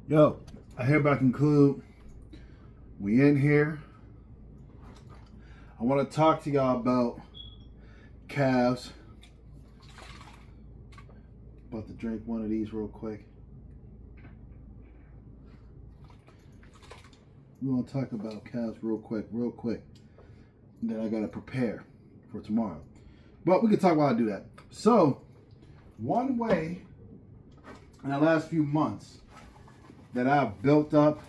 Yo, I hereby conclude. We in here. I want to talk to y'all about calves. About to drink one of these real quick. We want to talk about calves real quick. And then I got to prepare for tomorrow. But we can talk while I do that. So, one way in the last few months that I've built up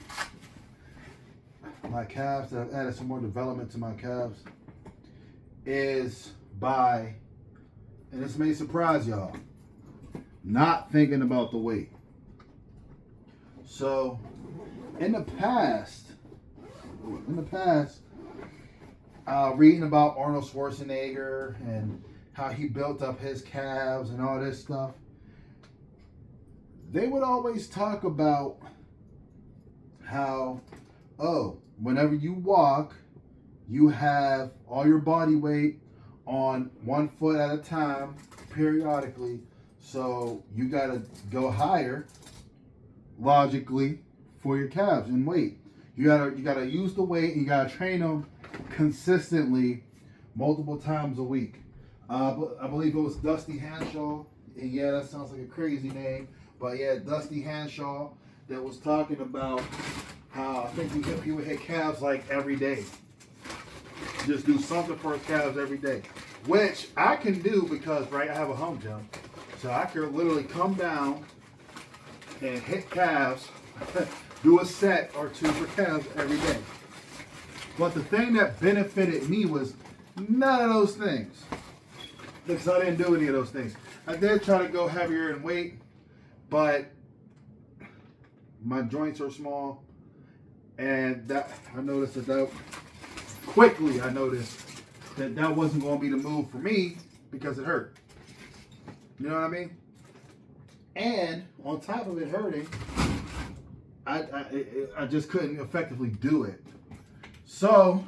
my calves, that I've added some more development to my calves, is by, and this may surprise y'all, not thinking about the weight. So, in the past, reading about Arnold Schwarzenegger and how he built up his calves and all this stuff, they would always talk about how, whenever you walk, you have all your body weight on one foot at a time, periodically. So you gotta go higher, logically, for your calves and weight. You gotta use the weight, and you gotta train them consistently, multiple times a week. I believe it was Dusty Hanshaw. And yeah, that sounds like a crazy name, but yeah, Dusty Hanshaw, that was talking about how I think he would hit calves like every day. Just do something for his calves every day, which I can do because I have a home gym, so I could literally come down and hit calves, do a set or two for calves every day. But the thing that benefited me was none of those things, because I didn't do any of those things. I did try to go heavier in weight, but my joints are small, and that I noticed that that wasn't going to be the move for me because it hurt. You know what I mean? And on top of it hurting, I just couldn't effectively do it. So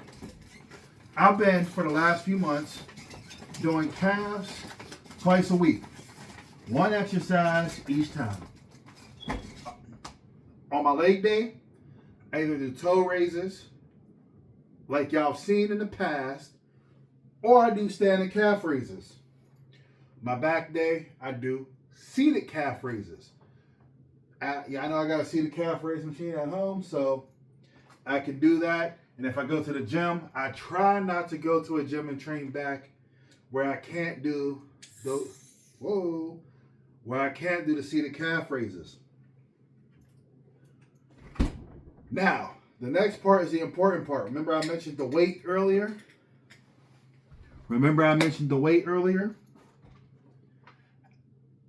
I've been, for the last few months, doing calves twice a week. One exercise each time. On my leg day, I either do toe raises, like y'all seen in the past, or I do standing calf raises. My back day, I do seated calf raises. I know I got a seated calf raise machine at home, so I can do that. And if I go to the gym, I try not to go to a gym and train back where I can't do the seated calf raises. Now, the next part is the important part. Remember I mentioned the weight earlier?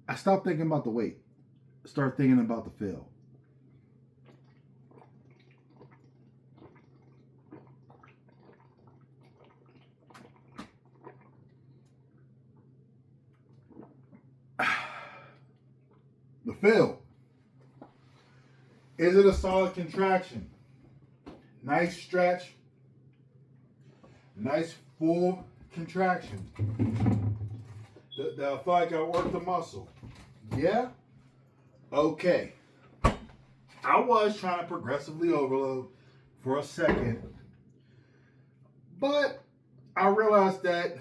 I stopped thinking about the weight. Start thinking about the feel. The feel. Is it a solid contraction? Nice stretch. Nice full contraction. I feel like I worked the muscle. Yeah? Okay. I was trying to progressively overload for a second, but I realized that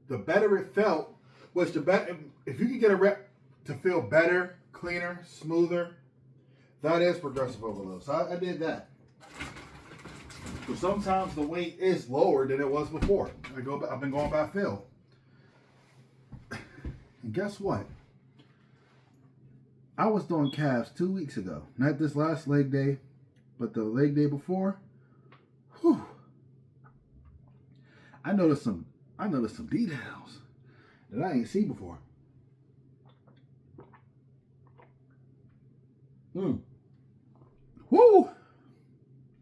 the better it felt, was the better. If you can get a rep to feel better, cleaner, smoother, that is progressive overload. So I did that. So sometimes the weight is lower than it was before. I've been going by feel. And guess what? I was doing calves 2 weeks ago. Not this last leg day, but the leg day before. Whew. I noticed some details that I ain't seen before. Woo!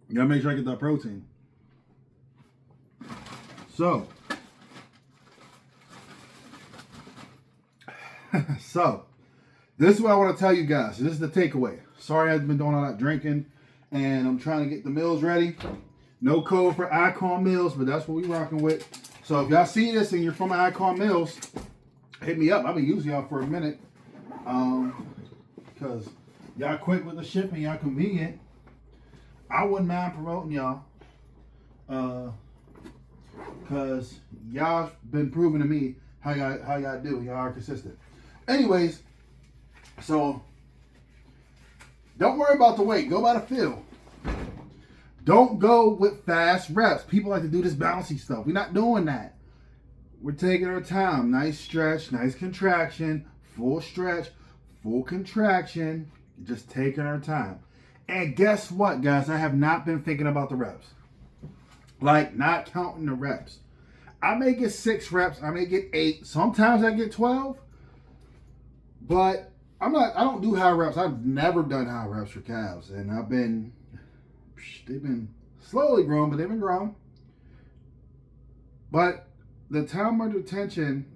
You gotta make sure I get that protein. So this is what I want to tell you guys. This is the takeaway. Sorry I've been doing all that drinking, and I'm trying to get the meals ready. No code for Icon Meals, but that's what we rocking with. So if y'all see this and you're from Icon Meals, hit me up. I've been using y'all for a minute. Because Y'all quick with the shipping, y'all convenient. I wouldn't mind promoting y'all. Cause y'all been proving to me how y'all do. Y'all are consistent. Anyways, so don't worry about the weight. Go by the feel. Don't go with fast reps. People like to do this bouncy stuff. We're not doing that. We're taking our time. Nice stretch, nice contraction, full stretch, full contraction. Just taking our time. And guess what, guys? I have not been thinking about the reps. Like, not counting the reps. I may get 6 reps. I may get 8. Sometimes I get 12. But I don't do high reps. I've never done high reps for calves. And they've been slowly growing, but they've been growing. But the time under tension,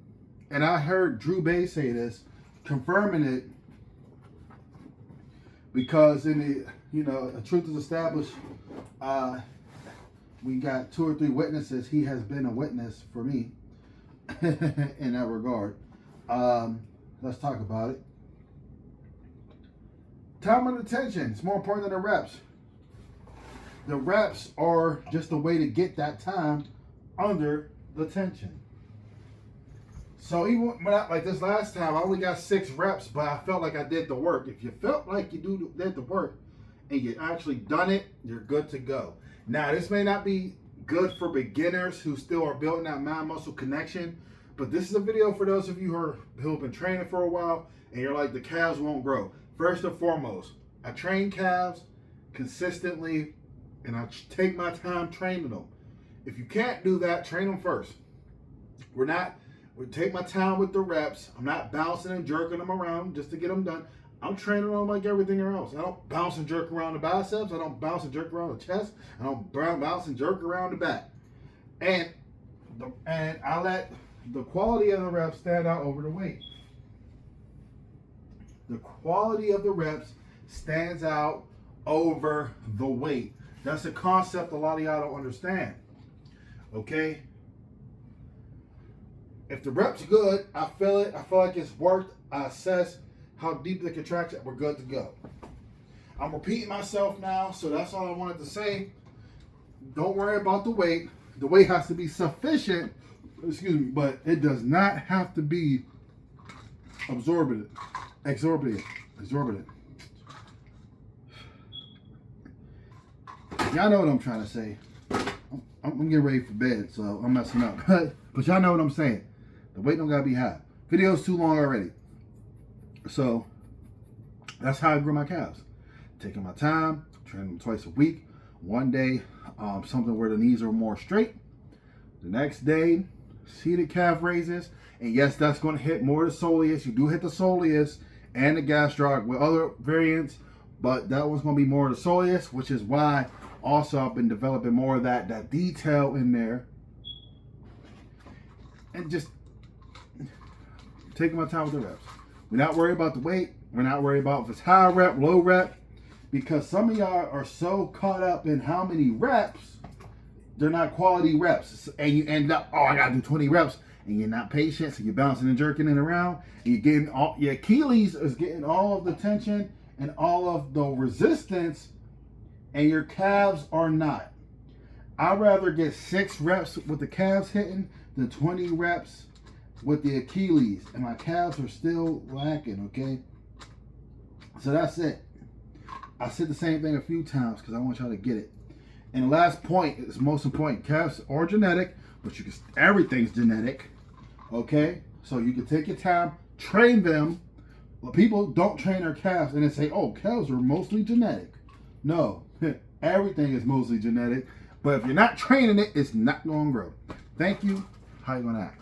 and I heard Drew Bay say this, confirming it, because in the truth is established, we got 2 or 3 witnesses. He has been a witness for me in that regard. Let's talk about it. Time under tension. It's more important than the reps. The reps are just a way to get that time under the tension. So even when like this last time, I only got 6 reps, but I felt like I did the work. If you felt like you did the work and you actually done it, you're good to go. Now, this may not be good for beginners who still are building that mind-muscle connection, but this is a video for those of you who have been training for a while and you're like, the calves won't grow. First and foremost, I train calves consistently and I take my time training them. If you can't do that, train them first. We take my time with the reps. I'm not bouncing and jerking them around just to get them done. I'm training them like everything else. I don't bounce and jerk around the biceps. I don't bounce and jerk around the chest. I don't bounce and jerk around the back. And I let the quality of the reps stand out over the weight. The quality of the reps stands out over the weight. That's a concept a lot of y'all don't understand. Okay? If the rep's good, I feel it. I feel like it's worked. I assess how deep the contraction. We're good to go. I'm repeating myself now, so that's all I wanted to say. Don't worry about the weight. The weight has to be sufficient, but it does not have to be exorbitant. Y'all know what I'm trying to say. I'm getting ready for bed, so I'm messing up. But y'all know what I'm saying. The weight don't gotta be high. Video's too long already. So that's how I grew my calves. Taking my time, training them twice a week. One day, something where the knees are more straight. The next day, seated calf raises. And yes, that's going to hit more the soleus. You do hit the soleus and the gastroc with other variants, but that one's going to be more the soleus, which is why also I've been developing more of that detail in there. And just taking my time with the reps. We're not worried about the weight. We're not worried about if it's high rep, low rep, because some of y'all are so caught up in how many reps, they're not quality reps. And you end up, I got to do 20 reps, and you're not patient, so you're bouncing and jerking it around, and you're getting your Achilles is getting all of the tension and all of the resistance, and your calves are not. I'd rather get 6 reps with the calves hitting than 20 reps with the Achilles, and my calves are still lacking, okay? So that's it. I said the same thing a few times because I want y'all to get it. And the last point is most important. Calves are genetic, but everything's genetic, okay? So you can take your time, train them. Well, people don't train their calves and they say, oh, calves are mostly genetic. No, everything is mostly genetic. But if you're not training it, it's not going to grow. Thank you. How you going to act?